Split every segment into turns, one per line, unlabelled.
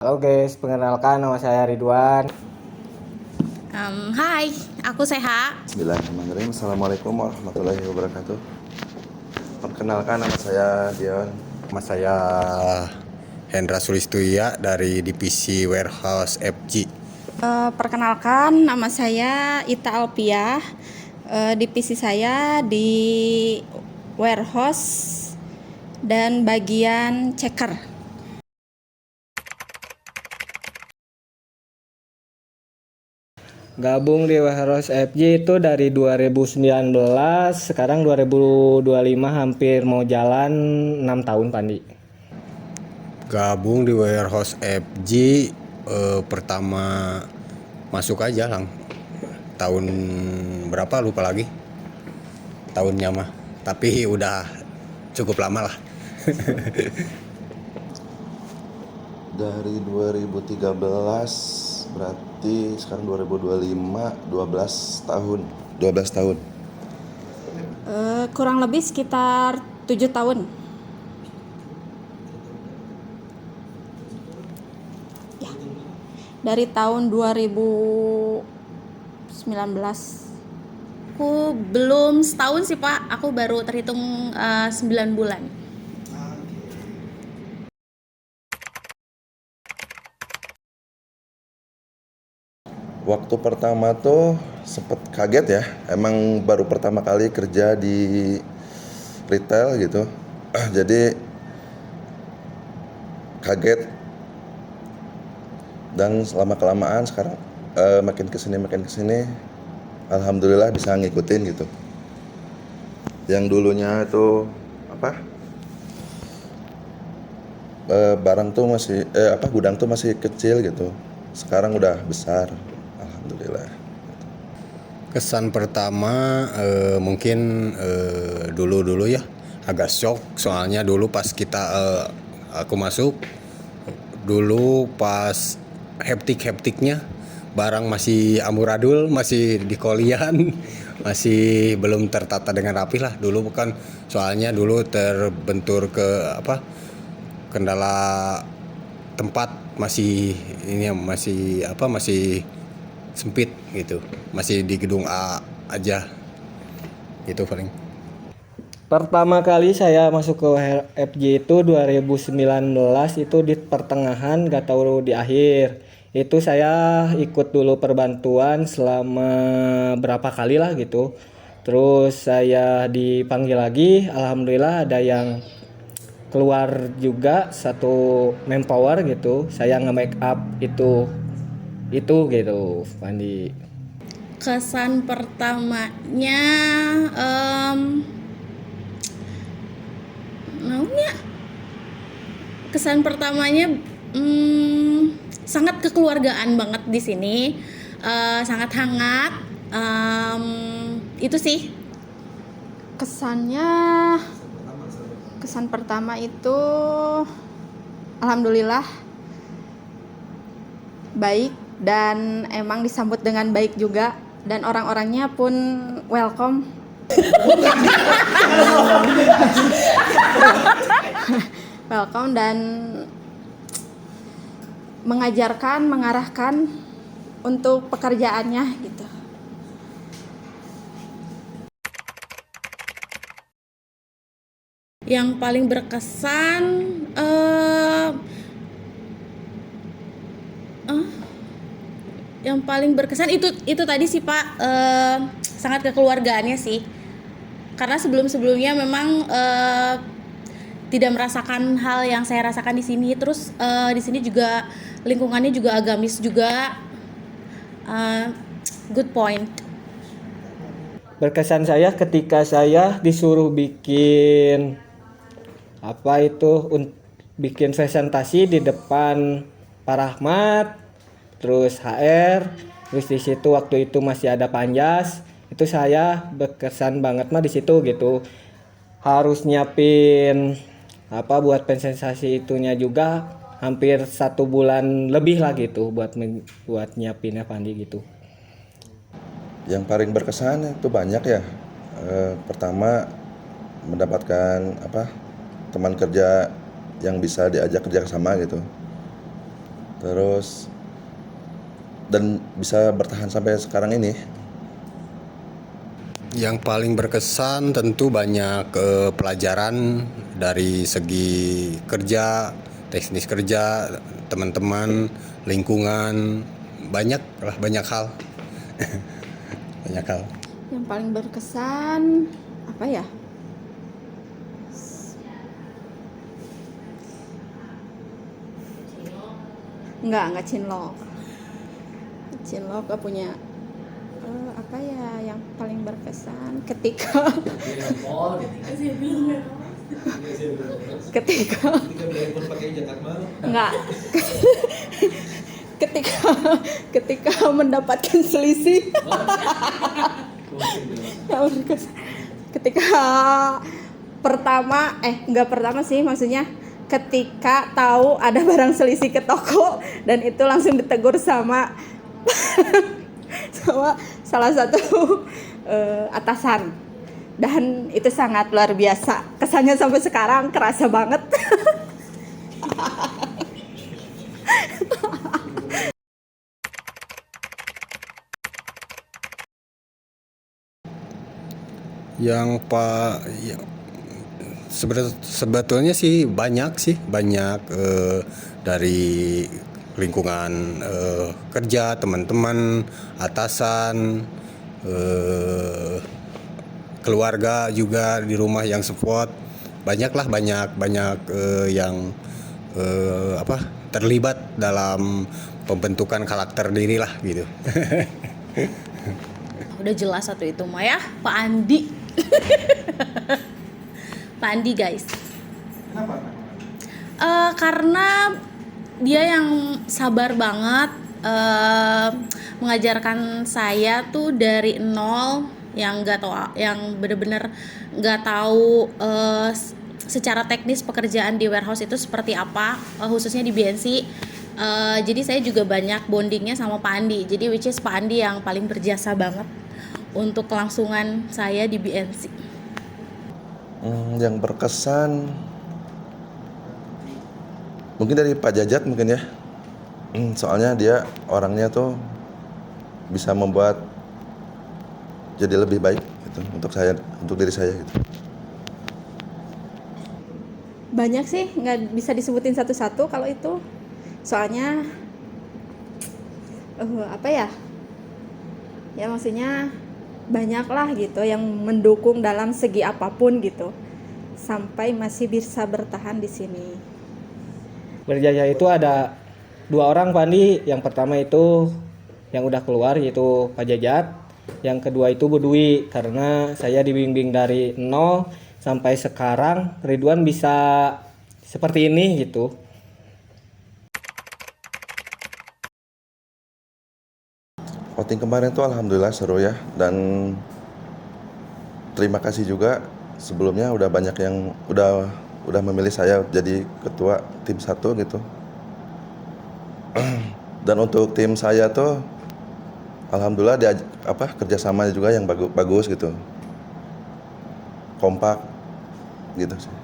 Halo guys, perkenalkan nama saya Ridwan.
Hai, aku Seha.
Bismillahirrahmanirrahim. Assalamualaikum warahmatullahi wabarakatuh. Perkenalkan nama saya Dion.
Nama saya Hendra Sulistuya dari divisi Warehouse FG.
Perkenalkan, nama saya Ita Alpiah. Divisi saya di warehouse dan bagian checker.
Gabung di Warehouse FG itu dari 2019, sekarang 2025 hampir mau jalan 6 tahun Pandi.
Gabung di Warehouse FG pertama masuk aja lang. Tahun berapa lupa lagi tahunnya mah. Tapi udah cukup lama lah.
Dari 2013 berarti sekarang 2025 12 tahun. 12 tahun.
Kurang lebih sekitar 7 tahun. Ya, dari tahun 2019. Aku belum setahun sih Pak, aku baru terhitung 9 bulan.
Waktu pertama tuh sempet kaget ya. Emang baru pertama kali kerja di retail gitu. Jadi kaget. Dan selama kelamaan sekarang makin kesini alhamdulillah bisa ngikutin gitu. Yang dulunya itu barang tuh masih gudang tuh masih kecil gitu. Sekarang udah besar, alhamdulillah.
Kesan pertama mungkin dulu ya agak shock, soalnya dulu pas aku masuk dulu pas heptiknya barang masih amburadul, masih di kolian, masih belum tertata dengan rapi lah dulu, bukan, soalnya dulu terbentur ke kendala tempat, masih sempit gitu, masih di gedung A aja gitu paling.
Pertama kali saya masuk ke FG itu 2019, itu di pertengahan, gak tahu di akhir. Itu saya ikut dulu perbantuan selama berapa kali lah gitu. Terus saya dipanggil lagi, alhamdulillah ada yang keluar juga satu manpower gitu. Saya nge-make up itu gitu, Pandi.
Kesan pertamanya kesan pertamanya sangat kekeluargaan banget di sini. Sangat hangat. Itu sih kesan pertama itu, alhamdulillah baik dan emang disambut dengan baik juga, dan orang-orangnya pun welcome. Welcome dan mengarahkan untuk pekerjaannya gitu. Yang paling berkesan itu tadi sih Pak, sangat kekeluargaannya sih. Karena sebelumnya memang tidak merasakan hal yang saya rasakan di sini. Terus di sini juga lingkungannya juga agamis juga. Good point.
Berkesan saya ketika saya disuruh bikin bikin presentasi di depan Pak Rahmat, terus HR, terus di situ waktu itu masih ada Panjas. Itu saya berkesan banget mah di situ gitu. Harus nyiapin buat presentasi itunya juga hampir 1 bulan lebih lah gitu buat nyiapinnya Pandi gitu.
Yang paling berkesan itu banyak ya. Pertama mendapatkan teman kerja yang bisa diajak kerja sama gitu. Terus dan bisa bertahan sampai sekarang ini.
Yang paling berkesan tentu banyak pelajaran dari segi kerja, teknis kerja, teman-teman, lingkungan, banyak hal. Banyak hal.
Yang paling berkesan apa ya? Enggak cinlok. Cinlok gak punya apa ya yang paling berkesan ketika enggak ketika mendapatkan selisih. Yang berkesan ketika enggak pertama sih, maksudnya ketika tahu ada barang selisih ke toko dan itu langsung ditegur sama salah satu atasan, dan itu sangat luar biasa, kesannya sampai sekarang kerasa banget.
Yang sebetulnya sih banyak dari lingkungan kerja, teman-teman, atasan, keluarga juga di rumah yang support. Banyak yang terlibat dalam pembentukan karakter diri lah gitu.
Udah jelas satu itu mah ya, Pak Andi. Pak Andi guys.
Kenapa?
Karena dia yang sabar banget, mengajarkan saya tuh dari nol, yang bener-bener nggak tahu secara teknis pekerjaan di warehouse itu seperti apa, khususnya di BNC. Jadi saya juga banyak bondingnya sama Pak Andi. Jadi which is Pak Andi yang paling berjasa banget untuk kelangsungan saya di BNC.
Yang berkesan mungkin dari Pak Jajat mungkin ya. Soalnya dia orangnya tuh bisa membuat jadi lebih baik gitu untuk diri saya gitu.
Banyak sih, nggak bisa disebutin satu-satu kalau itu. Soalnya ya maksudnya banyak lah gitu yang mendukung dalam segi apapun gitu, sampai masih bisa bertahan di sini.
Berjaya itu ada 2 orang Pak Andi. Yang pertama itu yang udah keluar yaitu Pak Jajat. Yang kedua itu Bu Dwi, karena saya dibimbing dari nol sampai sekarang Ridwan bisa seperti ini gitu.
Voting kemarin tuh alhamdulillah seru ya, dan terima kasih juga sebelumnya udah banyak yang udah memilih saya jadi ketua tim 1 gitu. Dan untuk tim saya tuh alhamdulillah kerjasamanya juga yang bagus gitu, kompak gitu sih.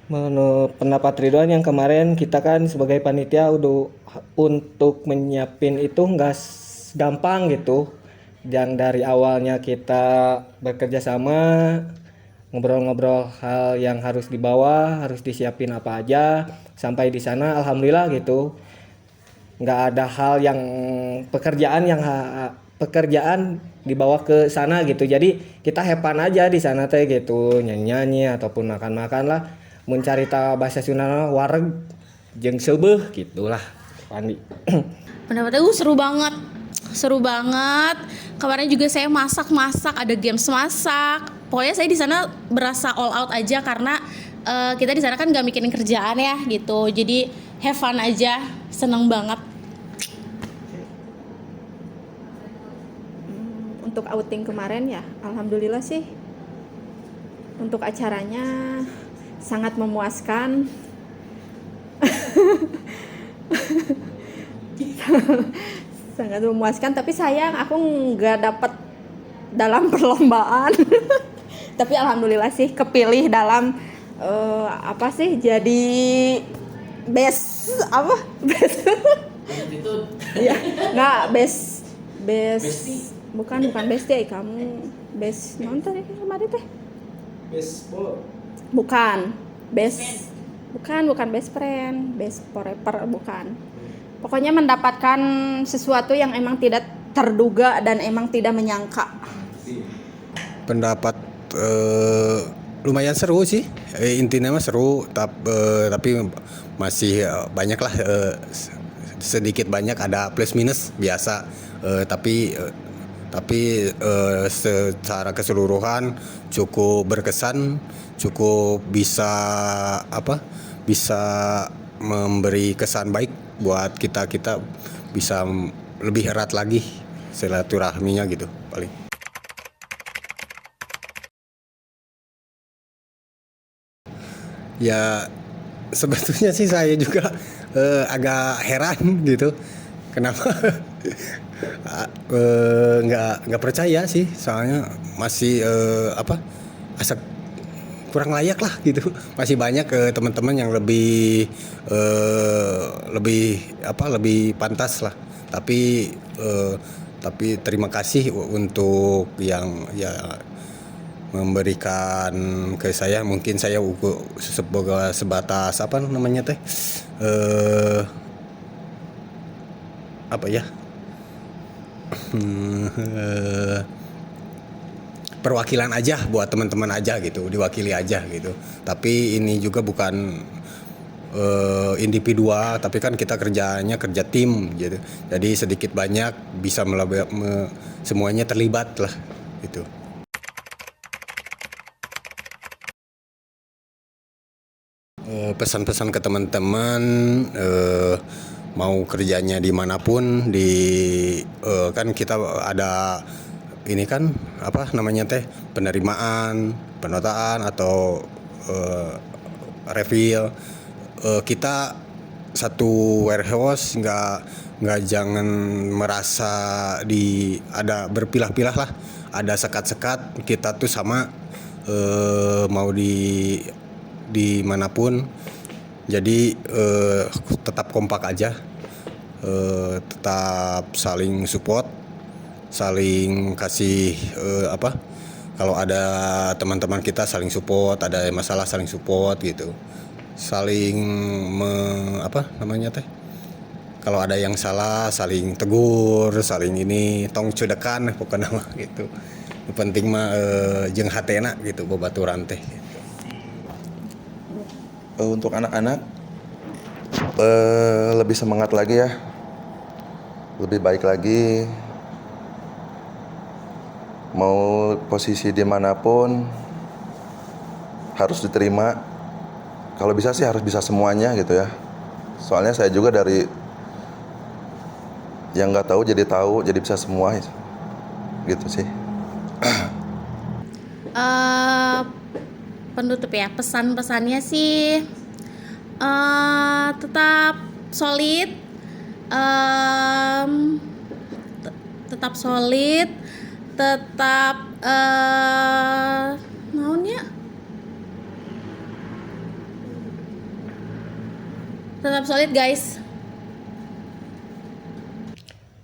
Menurut pendapat Ridwan yang kemarin kita kan sebagai panitia udah untuk menyiapin itu nggak gampang gitu. Yang dari awalnya kita bekerja sama, ngobrol-ngobrol hal yang harus dibawa, harus disiapin apa aja, sampai di sana alhamdulillah gitu. Nggak ada hal yang pekerjaan dibawa ke sana gitu. Jadi kita hepan aja di sana teh gitu, nyanyi-nyanyi ataupun makan-makan lah. Mencari bahasa Sunda wareg jeung seubeuh gitulah Pandi.
Pendapatnya seru banget. Kemarin juga saya masak, ada games masak. Pokoknya saya di sana berasa all out aja karena kita di sana kan nggak mikirin kerjaan ya gitu. Jadi have fun aja, seneng banget.
Untuk outing kemarin ya, alhamdulillah sih. Untuk acaranya sangat memuaskan. Sangat memuaskan, tapi sayang aku nggak dapat dalam perlombaan. Tapi alhamdulillah sih kepilih dalam jadi best apa? Best. Iya, nggak best. Bukan bestie kamu. Best nonton ya kemarin teh.
Baseball.
Bukan. Bukan best friend, best forever bukan. Pokoknya mendapatkan sesuatu yang emang tidak terduga dan emang tidak menyangka.
Pendapat lumayan seru sih, intinya mah seru, tapi masih banyak lah, sedikit banyak ada plus minus biasa, tapi secara keseluruhan cukup berkesan, cukup bisa memberi kesan baik buat kita bisa lebih erat lagi silaturahminya gitu paling. Ya sebetulnya sih saya juga agak heran gitu kenapa nggak percaya sih, soalnya masih asa kurang layak lah gitu, masih banyak teman-teman yang lebih pantas lah, tapi terima kasih untuk yang ya memberikan ke saya. Mungkin saya sebatas perwakilan aja buat teman-teman aja gitu, diwakili aja gitu. Tapi ini juga bukan individual, tapi kan kita kerja tim gitu. Jadi sedikit banyak bisa semuanya terlibat lah gitu. Pesan-pesan ke teman-teman, mau kerjanya dimanapun kan kita ada ini kan penerimaan, penotaan atau refill. Kita satu warehouse nggak jangan merasa ada berpilah-pilah lah, ada sekat-sekat. Kita tuh sama, mau dimanapun, jadi tetap kompak aja, tetap saling support, saling kasih kalau ada teman-teman kita saling support, ada masalah saling support gitu, saling kalau ada yang salah saling tegur, saling ini tong cudekan pokoknya mah gitu. Yang penting mah jeung hatena gitu babaturan teh.
Untuk anak-anak lebih semangat lagi ya, lebih baik lagi, mau posisi dimanapun harus diterima. Kalau bisa sih harus bisa semuanya gitu ya, soalnya saya juga dari yang nggak tahu, jadi bisa semua gitu sih.
Penutup ya, pesan-pesannya sih tetap solid, tetap naonnya, tetap solid guys.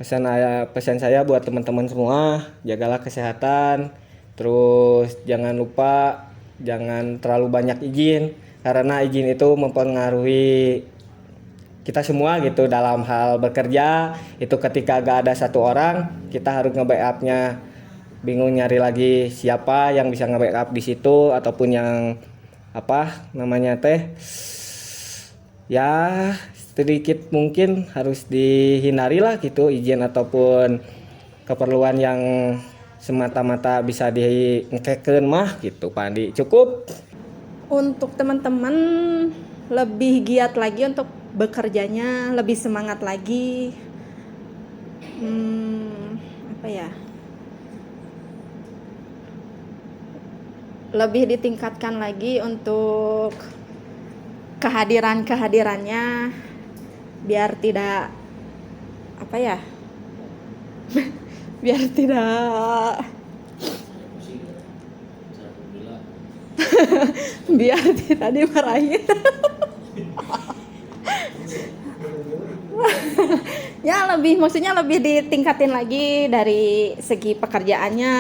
Pesan saya buat teman-teman semua, jagalah kesehatan, terus jangan lupa jangan terlalu banyak izin, karena izin itu mempengaruhi kita semua gitu dalam hal bekerja. Itu ketika gak ada satu orang, kita harus nge-backupnya, bingung nyari lagi siapa yang bisa nge-backup di situ, ataupun yang ya sedikit mungkin harus dihindari lah gitu, izin ataupun keperluan yang semata-mata bisa dingkekeun mah gitu. Pak Andi, cukup.
Untuk teman-teman lebih giat lagi untuk bekerjanya, lebih semangat lagi. Lebih ditingkatkan lagi untuk kehadirannya, biar tidak biar tidak dimarahin. Ya lebih, maksudnya lebih ditingkatin lagi dari segi pekerjaannya,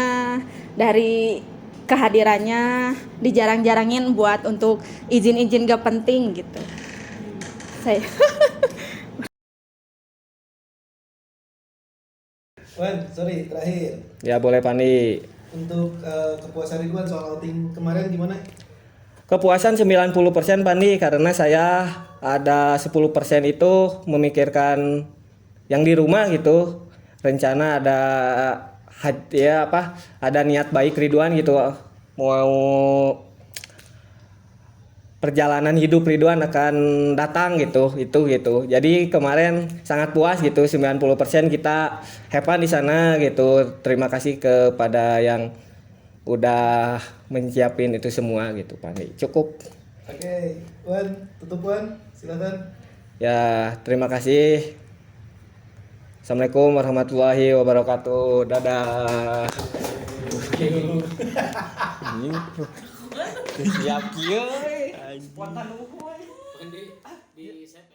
dari kehadirannya, dijarang-jarangin buat untuk izin-izin gak penting gitu. Saya
Wan, sorry, terakhir.
Ya boleh Pandi.
Untuk kepuasan Ridwan soal outing kemarin gimana?
Kepuasan 90% Pandi, karena saya ada 10% itu memikirkan yang di rumah gitu. Rencana ada ada niat baik Ridwan gitu, mau perjalanan hidup Ridwan akan datang gitu, itu gitu. Jadi kemarin sangat puas gitu, 90% kita have fun di sana gitu. Terima kasih kepada yang udah menyiapin itu semua gitu, Pandi. Cukup.
Oke, Wan, tutup Wan, silakan.
Ya, terima kasih. Assalamualaikum warahmatullahi wabarakatuh. Dadah. Siap kieu. Spontan unggul.
Di save